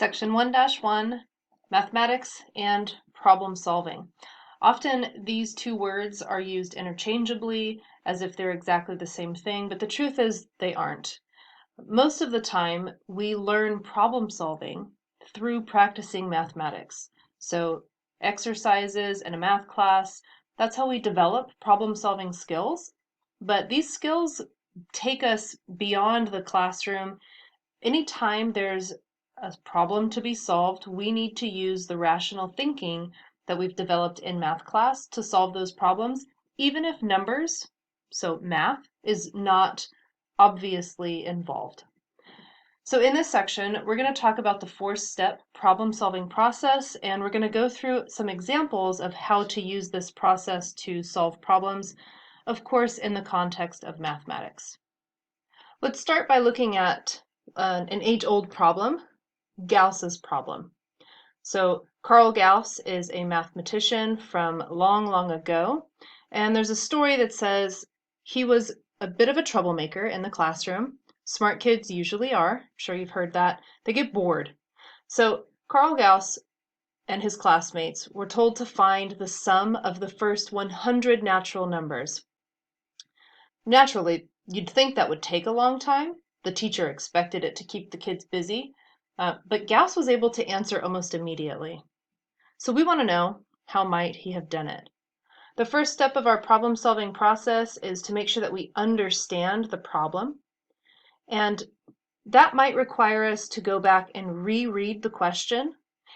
Section 1-1, mathematics and problem solving. Often these two words are used interchangeably as if they're exactly the same thing, but the truth is they aren't. Most of the time, we learn problem solving through practicing mathematics. So exercises in a math class, that's how we develop problem solving skills. But these skills take us beyond the classroom. Anytime there's a problem to be solved, we need to use the rational thinking that we've developed in math class to solve those problems, even if numbers, so math, is not obviously involved. So in this section, we're going to talk about the 4-step problem-solving process, and we're going to go through some examples of how to use this process to solve problems, of course, in the context of mathematics. Let's start by looking at an age-old problem, Gauss's problem. So Carl Gauss is a mathematician from long, long ago, and there's a story that says he was a bit of a troublemaker in the classroom. Smart kids usually are. I'm sure you've heard that. They get bored. So Carl Gauss and his classmates were told to find the sum of the first 100 natural numbers. Naturally, you'd think that would take a long time. The teacher expected it to keep the kids busy, but Gauss was able to answer almost immediately. So we want to know, how might he have done it? The first step of our problem-solving process is to make sure that we understand the problem. And that might require us to go back and reread the question.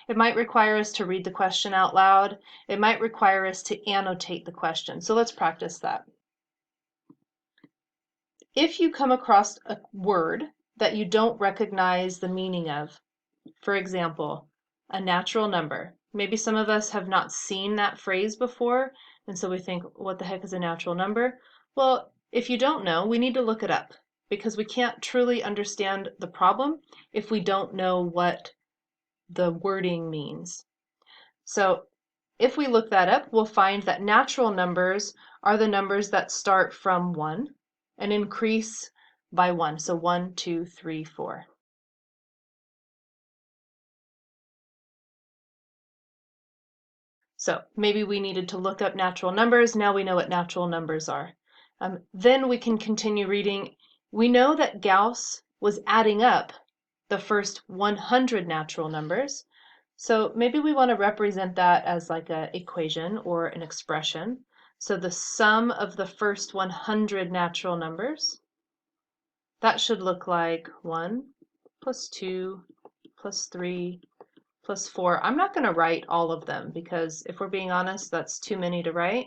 It might require us to read the question out loud. It might require us to annotate the question. So let's practice that. If you come across a word that you don't recognize the meaning of, for example, a natural number, maybe some of us have not seen that phrase before, and so we think, what the heck is a natural number? Well, if you don't know, we need to look it up, because we can't truly understand the problem if we don't know what the wording means. So if we look that up, we'll find that natural numbers are the numbers that start from 1 and increase by 1. So 1, 2, 3, 4. So maybe we needed to look up natural numbers. Now we know what natural numbers are. Then we can continue reading. We know that Gauss was adding up the first 100 natural numbers. So maybe we want to represent that as like an equation or an expression. So the sum of the first 100 natural numbers, that should look like 1 plus 2 plus 3 plus 4. I'm not going to write all of them because if we're being honest, that's too many to write.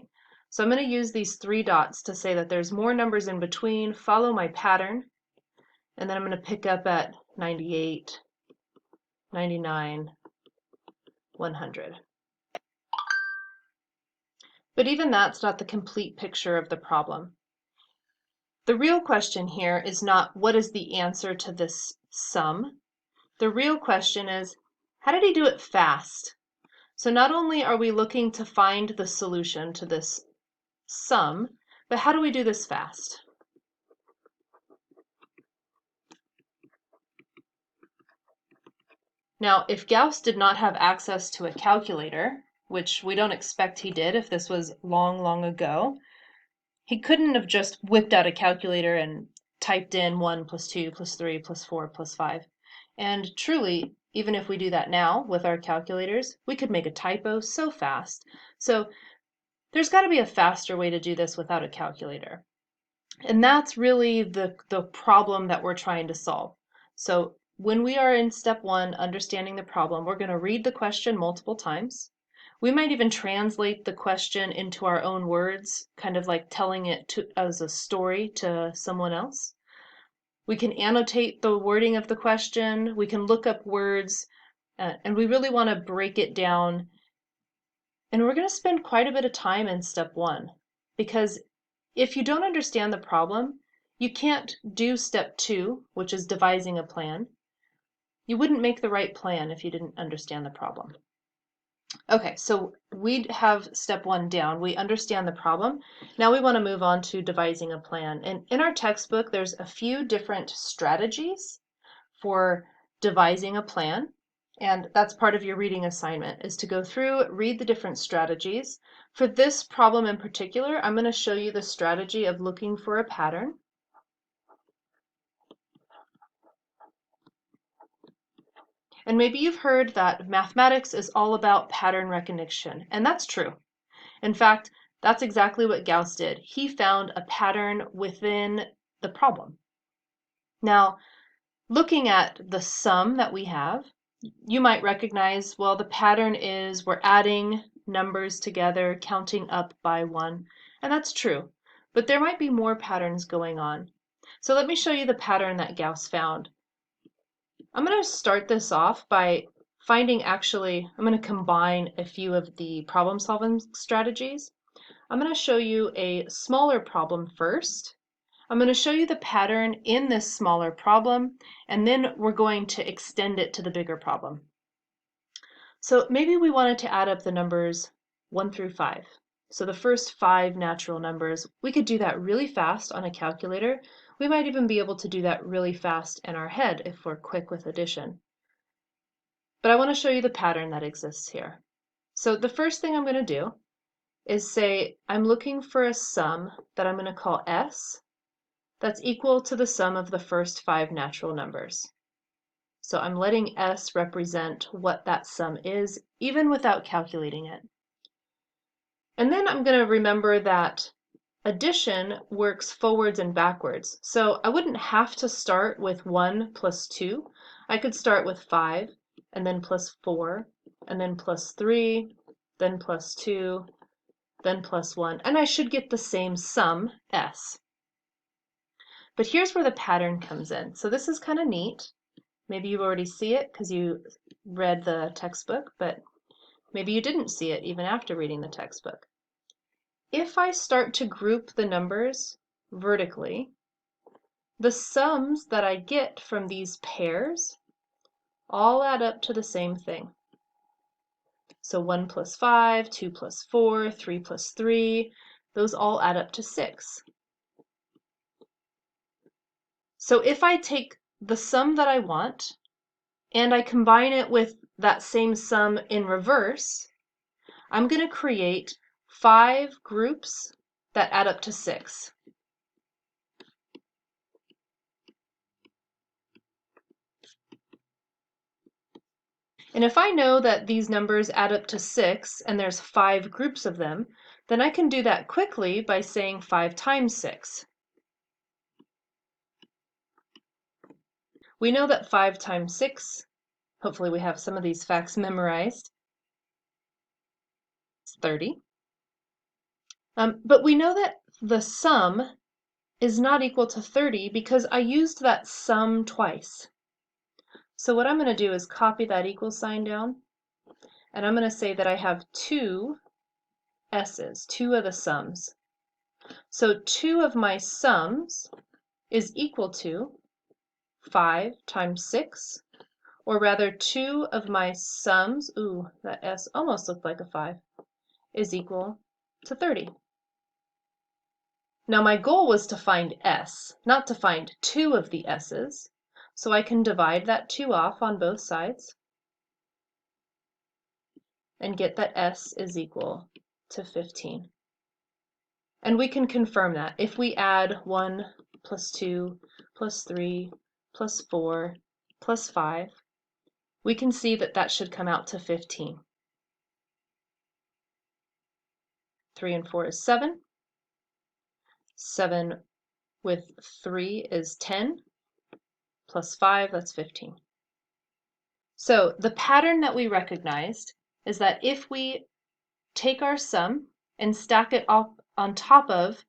So I'm going to use these 3 dots to say that there's more numbers in between, follow my pattern, and then I'm going to pick up at 98, 99, 100. But even that's not the complete picture of the problem. The real question here is not what is the answer to this sum. The real question is, how did he do it fast? So not only are we looking to find the solution to this sum, but how do we do this fast? Now, if Gauss did not have access to a calculator, which we don't expect he did if this was long, long ago, he couldn't have just whipped out a calculator and typed in 1 plus 2 plus 3 plus 4 plus 5. And truly, even if we do that now with our calculators, we could make a typo so fast. So there's got to be a faster way to do this without a calculator. And that's really the problem that we're trying to solve. So when we are in step 1, understanding the problem, we're going to read the question multiple times. We might even translate the question into our own words, kind of like telling it as a story to someone else. We can annotate the wording of the question. We can look up words, and we really want to break it down. And we're going to spend quite a bit of time in step 1, because if you don't understand the problem, you can't do step 2, which is devising a plan. You wouldn't make the right plan if you didn't understand the problem. Okay, so we have step 1 down. We understand the problem. Now we want to move on to devising a plan. And in our textbook, there's a few different strategies for devising a plan. And that's part of your reading assignment, is to go through, read the different strategies. For this problem in particular, I'm going to show you the strategy of looking for a pattern. And maybe you've heard that mathematics is all about pattern recognition, and that's true. In fact, that's exactly what Gauss did. He found a pattern within the problem. Now, looking at the sum that we have, you might recognize, well, the pattern is we're adding numbers together, counting up by 1, and that's true. But there might be more patterns going on. So let me show you the pattern that Gauss found. I'm going to start this off by I'm going to combine a few of the problem solving strategies. I'm going to show you a smaller problem first. I'm going to show you the pattern in this smaller problem, and then we're going to extend it to the bigger problem. So maybe we wanted to add up the numbers 1 through 5. So the first 5 natural numbers, we could do that really fast on a calculator. We might even be able to do that really fast in our head if we're quick with addition. But I want to show you the pattern that exists here. So the first thing I'm going to do is say I'm looking for a sum that I'm going to call S that's equal to the sum of the first 5 natural numbers. So I'm letting S represent what that sum is, even without calculating it. And then I'm going to remember that addition works forwards and backwards. So I wouldn't have to start with 1 plus 2. I could start with 5, and then plus 4, and then plus 3, then plus 2, then plus 1, and I should get the same sum, S. But here's where the pattern comes in. So this is kind of neat. Maybe you already see it because you read the textbook, but maybe you didn't see it even after reading the textbook. If I start to group the numbers vertically, the sums that I get from these pairs all add up to the same thing. So 1 plus 5, 2 plus 4, 3 plus 3, those all add up to 6. So if I take the sum that I want and I combine it with that same sum in reverse, I'm going to create 5 groups that add up to 6. And if I know that these numbers add up to 6 and there's 5 groups of them, then I can do that quickly by saying 5 times 6. We know that 5 times 6, hopefully we have some of these facts memorized, it's 30. But we know that the sum is not equal to 30 because I used that sum twice. So what I'm going to do is copy that equal sign down, and I'm going to say that I have 2 S's, 2 of the sums. So 2 of my sums is equal to 5 times 6, or rather 2 of my sums, ooh, that S almost looked like a 5, is equal to 30. Now my goal was to find S, not to find 2 of the S's, so I can divide that 2 off on both sides and get that S is equal to 15. And we can confirm that. If we add 1 plus 2 plus 3 plus 4 plus 5, we can see that that should come out to 15. 3 and 4 is 7. 7 with 3 is 10. Plus 5, that's 15. So the pattern that we recognized is that if we take our sum and stack it up on top of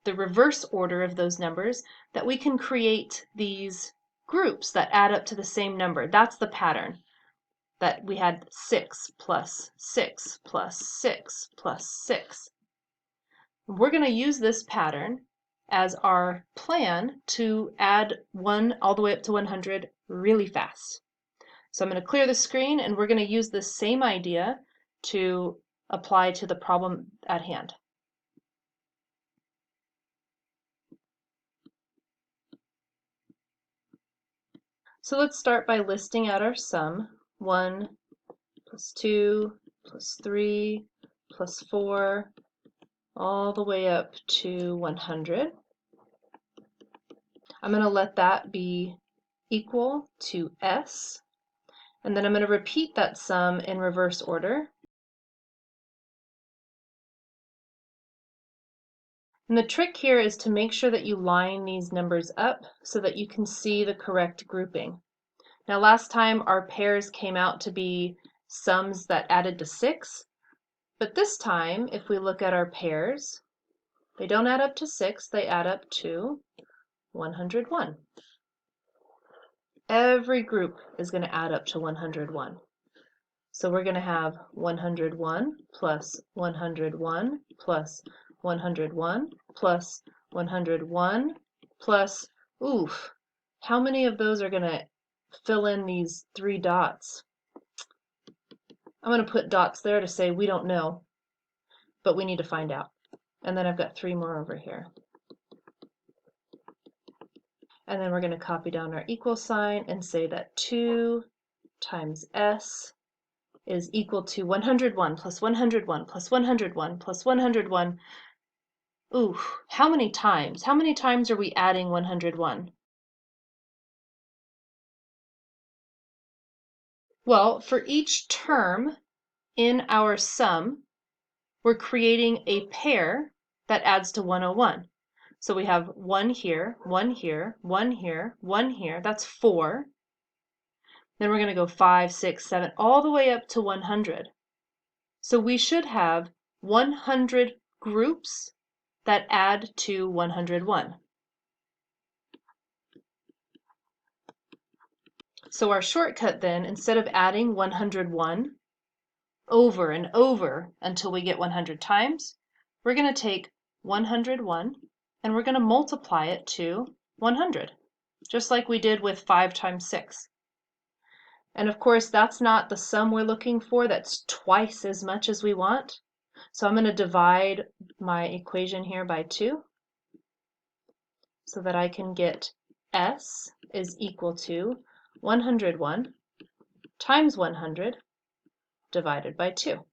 the reverse order of those numbers, that we can create these groups that add up to the same number. That's the pattern. That we had 6 plus 6 plus 6 plus 6. We're going to use this pattern as our plan to add 1 all the way up to 100 really fast. So I'm going to clear the screen, and we're going to use this same idea to apply to the problem at hand. So let's start by listing out our sum. 1 plus 2 plus 3 plus 4, all the way up to 100. I'm going to let that be equal to S, and then I'm going to repeat that sum in reverse order. And the trick here is to make sure that you line these numbers up so that you can see the correct grouping. Now last time our pairs came out to be sums that added to 6, but this time if we look at our pairs, they don't add up to 6, they add up to 101. Every group is going to add up to 101. So we're going to have 101 plus 101 plus 101 plus 101 plus, oof, how many of those are going to fill in these 3 dots? I'm going to put dots there to say we don't know, but we need to find out. And then I've got 3 more over here. And then we're going to copy down our equal sign and say that 2 times S is equal to 101 plus 101 plus 101 plus 101. Ooh, how many times? How many times are we adding 101? Well, for each term in our sum, we're creating a pair that adds to 101. So we have 1 here, 1 here, 1 here, 1 here. That's 4. Then we're going to go 5, 6, 7, all the way up to 100. So we should have 100 groups that add to 101. So our shortcut then, instead of adding 101 over and over until we get 100 times, we're going to take 101 and we're going to multiply it to 100, just like we did with 5 times 6. And of course, that's not the sum we're looking for. That's twice as much as we want. So I'm going to divide my equation here by 2 so that I can get S is equal to 101 times 100 divided by 2.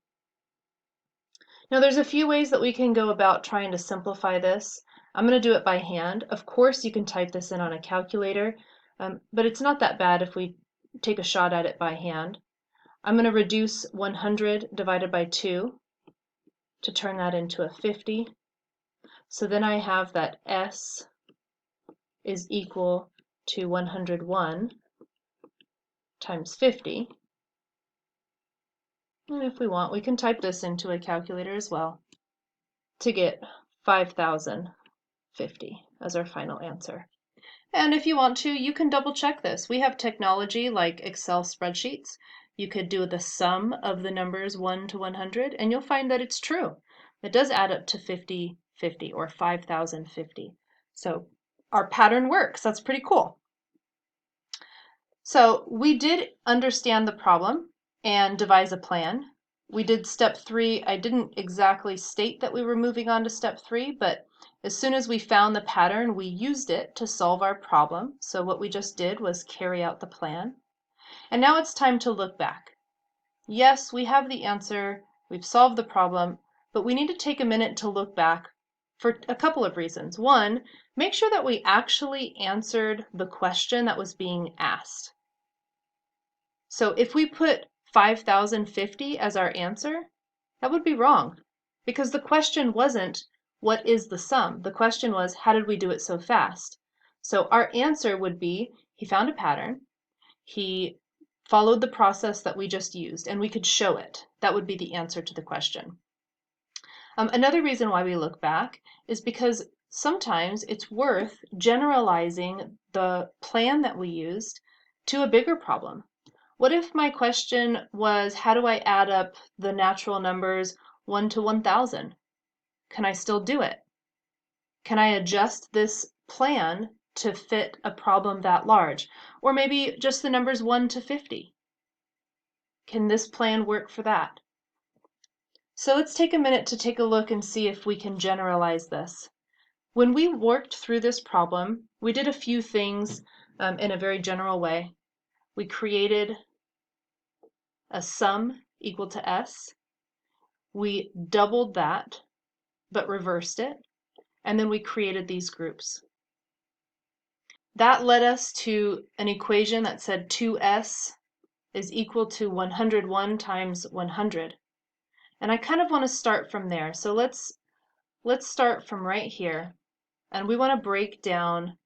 Now there's a few ways that we can go about trying to simplify this. I'm going to do it by hand. Of course you can type this in on a calculator, but it's not that bad if we take a shot at it by hand. I'm going to reduce 100 divided by 2 to turn that into a 50. So then I have that S is equal to 101 times 50. And if we want, we can type this into a calculator as well to get 5,050 as our final answer. And if you want to, you can double check this. We have technology like Excel spreadsheets. You could do the sum of the numbers 1 to 100, and you'll find that it's true. It does add up to 5050 or 5,050. So our pattern works. That's pretty cool. So we did understand the problem and devise a plan. We did step 3. I didn't exactly state that we were moving on to step 3, but as soon as we found the pattern, we used it to solve our problem. So what we just did was carry out the plan. And now it's time to look back. Yes, we have the answer, we've solved the problem, but we need to take a minute to look back for a couple of reasons. One, make sure that we actually answered the question that was being asked. So if we put 5,050 as our answer, that would be wrong because the question wasn't, what is the sum? The question was, how did we do it so fast? So our answer would be, he found a pattern, he followed the process that we just used, and we could show it. That would be the answer to the question. Another reason why we look back is because sometimes it's worth generalizing the plan that we used to a bigger problem. What if my question was, how do I add up the natural numbers 1 to 1,000? Can I still do it? Can I adjust this plan to fit a problem that large? Or maybe just the numbers 1 to 50? Can this plan work for that? So let's take a minute to take a look and see if we can generalize this. When we worked through this problem, we did a few things in a very general way. We created a sum equal to S. We doubled that, but reversed it, and then we created these groups. That led us to an equation that said 2S is equal to 101 times 100. And I kind of want to start from there. So let's start from right here, and we want to break down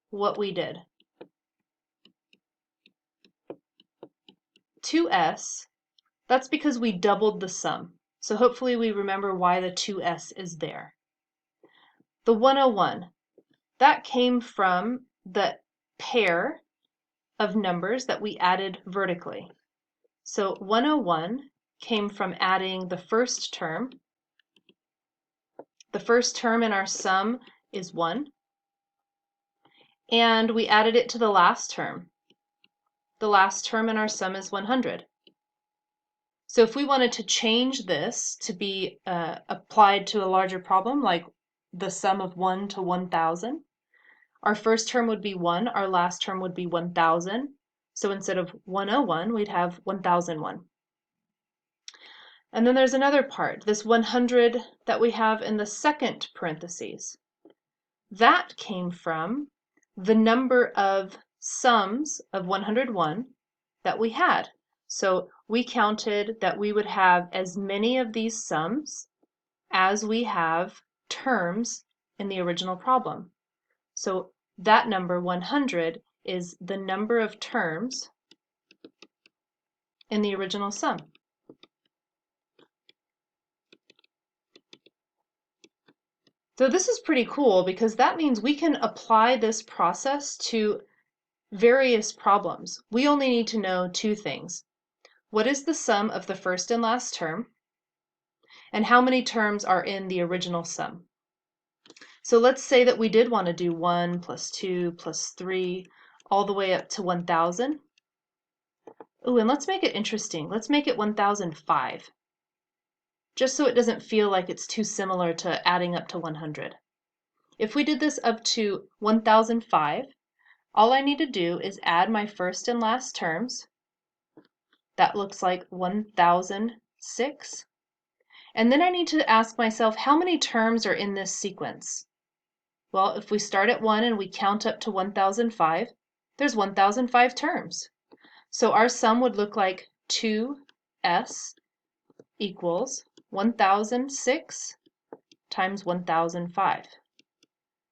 what we did. 2S, that's because we doubled the sum. So hopefully we remember why the 2S is there. The 101, that came from the pair of numbers that we added vertically. So 101 came from adding the first term. The first term in our sum is 1. And we added it to the last term. The last term in our sum is 100. So if we wanted to change this to be applied to a larger problem, like the sum of 1 to 1,000, our first term would be 1, our last term would be 1,000. So instead of 101, we'd have 1,001. And then there's another part, this 100 that we have in the second parentheses. That came from the number of sums of 101 that we had. So we counted that we would have as many of these sums as we have terms in the original problem. So that number 100 is the number of terms in the original sum. So this is pretty cool because that means we can apply this process to various problems. We only need to know two things. What is the sum of the first and last term? And how many terms are in the original sum? So let's say that we did want to do 1 plus 2 plus 3 all the way up to 1,000. Ooh, and let's make it interesting. Let's make it 1,005. Just so it doesn't feel like it's too similar to adding up to 100. If we did this up to 1,005, all I need to do is add my first and last terms. That looks like 1,006. And then I need to ask myself, how many terms are in this sequence? Well, if we start at 1 and we count up to 1,005, there's 1,005 terms. So our sum would look like 2s equals 1,006 times 1,005.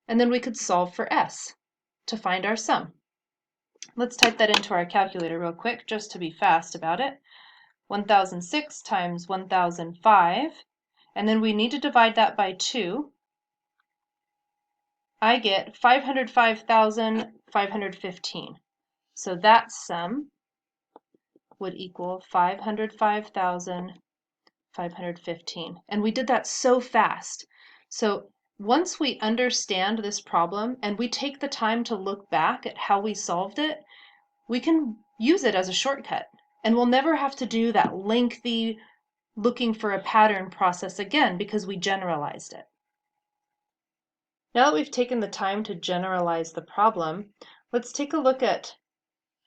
And then we could solve for s to find our sum. Let's type that into our calculator real quick just to be fast about it. 1,006 times 1,005, and then we need to divide that by 2. I get 505,515. So that sum would equal 505,515. And we did that so fast. So once we understand this problem and we take the time to look back at how we solved it, we can use it as a shortcut. And we'll never have to do that lengthy looking for a pattern process again because we generalized it. Now that we've taken the time to generalize the problem, let's take a look at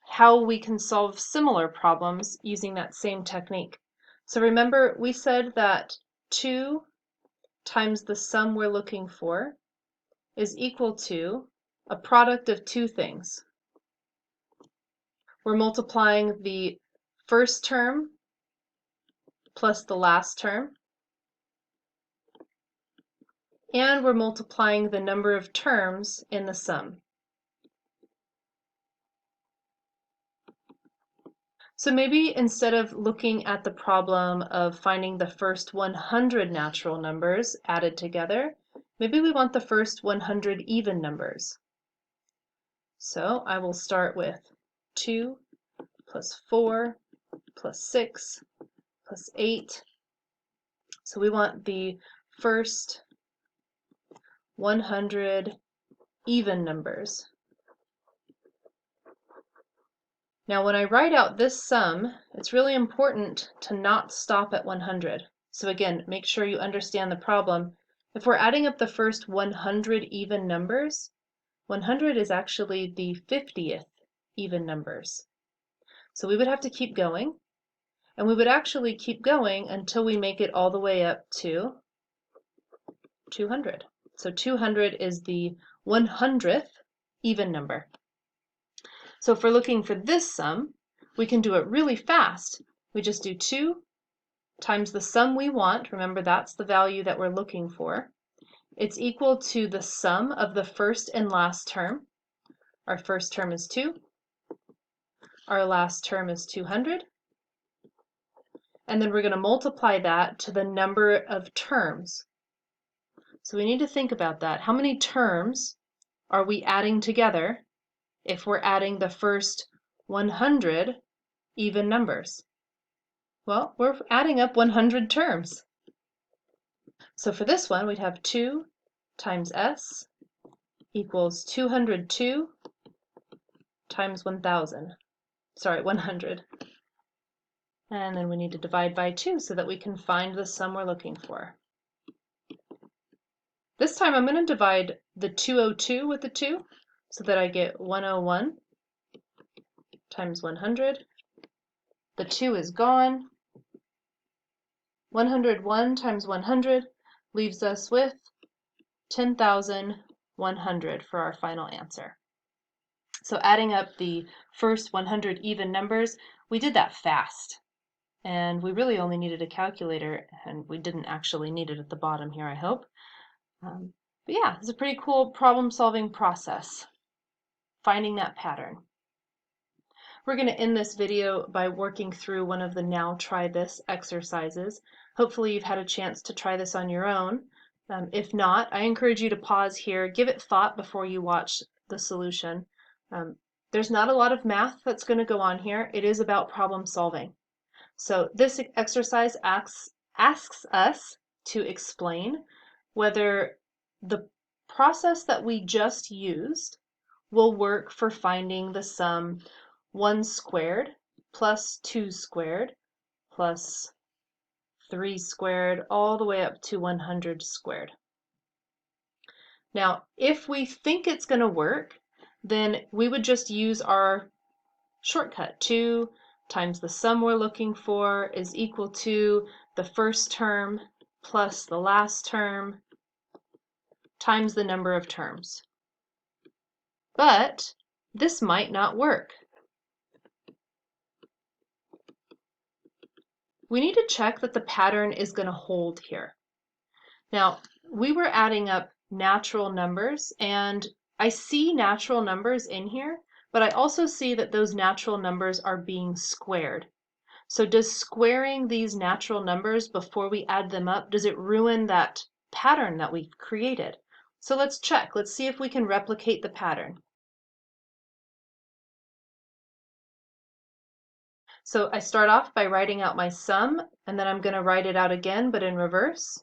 how we can solve similar problems using that same technique. So remember, we said that 2 times the sum we're looking for is equal to a product of two things. We're multiplying the first term plus the last term, and we're multiplying the number of terms in the sum. So maybe instead of looking at the problem of finding the first 100 natural numbers added together, maybe we want the first 100 even numbers. So I will start with 2 plus 4 plus 6 plus 8. So we want the first 100 even numbers. Now when I write out this sum, it's really important to not stop at 100. So again, make sure you understand the problem. If we're adding up the first 100 even numbers, 100 is actually the 50th even numbers. So we would have to keep going. And we would actually keep going until we make it all the way up to 200. So 200 is the 100th even number. So if we're looking for this sum, we can do it really fast. We just do 2 times the sum we want. Remember, that's the value that we're looking for. It's equal to the sum of the first and last term. Our first term is 2. Our last term is 200. And then we're going to multiply that to the number of terms. So we need to think about that. How many terms are we adding together if we're adding the first 100 even numbers? Well, we're adding up 100 terms. So for this one, we'd have 2 times s equals 202 times 1,000. Sorry, 100. And then we need to divide by 2 so that we can find the sum we're looking for. This time I'm going to divide the 202 with the 2 so that I get 101 times 100. The 2 is gone. 101 times 100 leaves us with 10,100 for our final answer. So adding up the first 100 even numbers, we did that fast. And we really only needed a calculator, and we didn't actually need it at the bottom here, I hope. But yeah, it's a pretty cool problem-solving process, finding that pattern. We're going to end this video by working through one of the Now Try This exercises. Hopefully you've had a chance to try this on your own. If not, I encourage you to pause here, give it thought before you watch the solution. There's not a lot of math that's going to go on here. It is about problem solving. So this exercise asks us to explain whether the process that we just used will work for finding the sum 1 squared plus 2 squared plus 3 squared all the way up to 100 squared. Now, if we think it's going to work, then we would just use our shortcut. 2 times the sum we're looking for is equal to the first term plus the last term times the number of terms. But this might not work. We need to check that the pattern is going to hold here. Now, we were adding up natural numbers, and I see natural numbers in here, but I also see that those natural numbers are being squared. So does squaring these natural numbers before we add them up, does it ruin that pattern that we've created? So let's check. Let's see if we can replicate the pattern. So I start off by writing out my sum, and then I'm going to write it out again, but in reverse.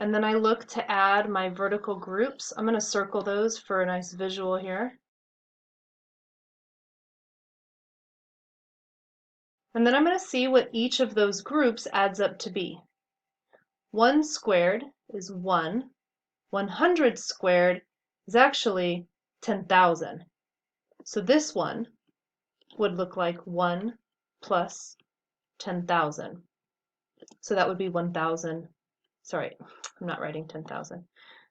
And then I look to add my vertical groups. I'm going to circle those for a nice visual here. And then I'm going to see what each of those groups adds up to be. 1 squared is 1. 100 squared is actually 10,000. So this one would look like 1 plus 10,000. So that would be 1,000. Sorry, I'm not writing 10,000.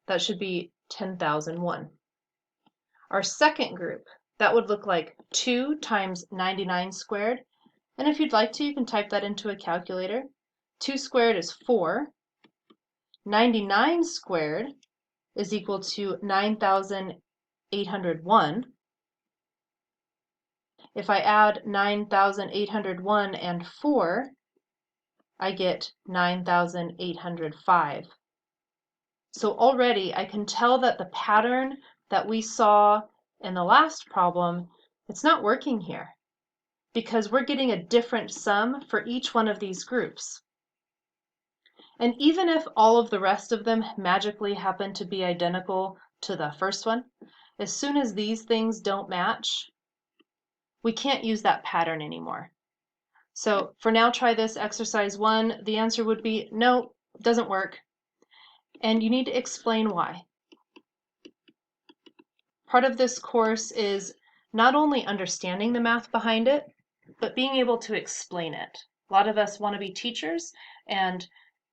That should be 10,001. Our second group, that would look like 2 times 99 squared. And if you'd like to, you can type that into a calculator. 2 squared is 4. 99 squared is equal to 9,801. If I add 9,801 and 4, I get 9,805. So already I can tell that the pattern that we saw in the last problem, it's not working here because we're getting a different sum for each one of these groups. And even if all of the rest of them magically happen to be identical to the first one, as soon as these things don't match, we can't use that pattern anymore. So for Now Try This exercise 1, the answer would be no, it doesn't work. And you need to explain why. Part of this course is not only understanding the math behind it, but being able to explain it. A lot of us want to be teachers, and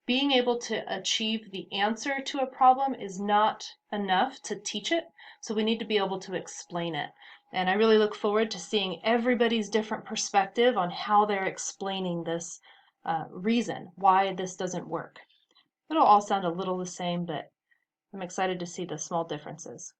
being able to achieve the answer to a problem is not enough to teach it, so we need to be able to explain it. And I really look forward to seeing everybody's different perspective on how they're explaining this reason why this doesn't work. It'll all sound a little the same, but I'm excited to see the small differences.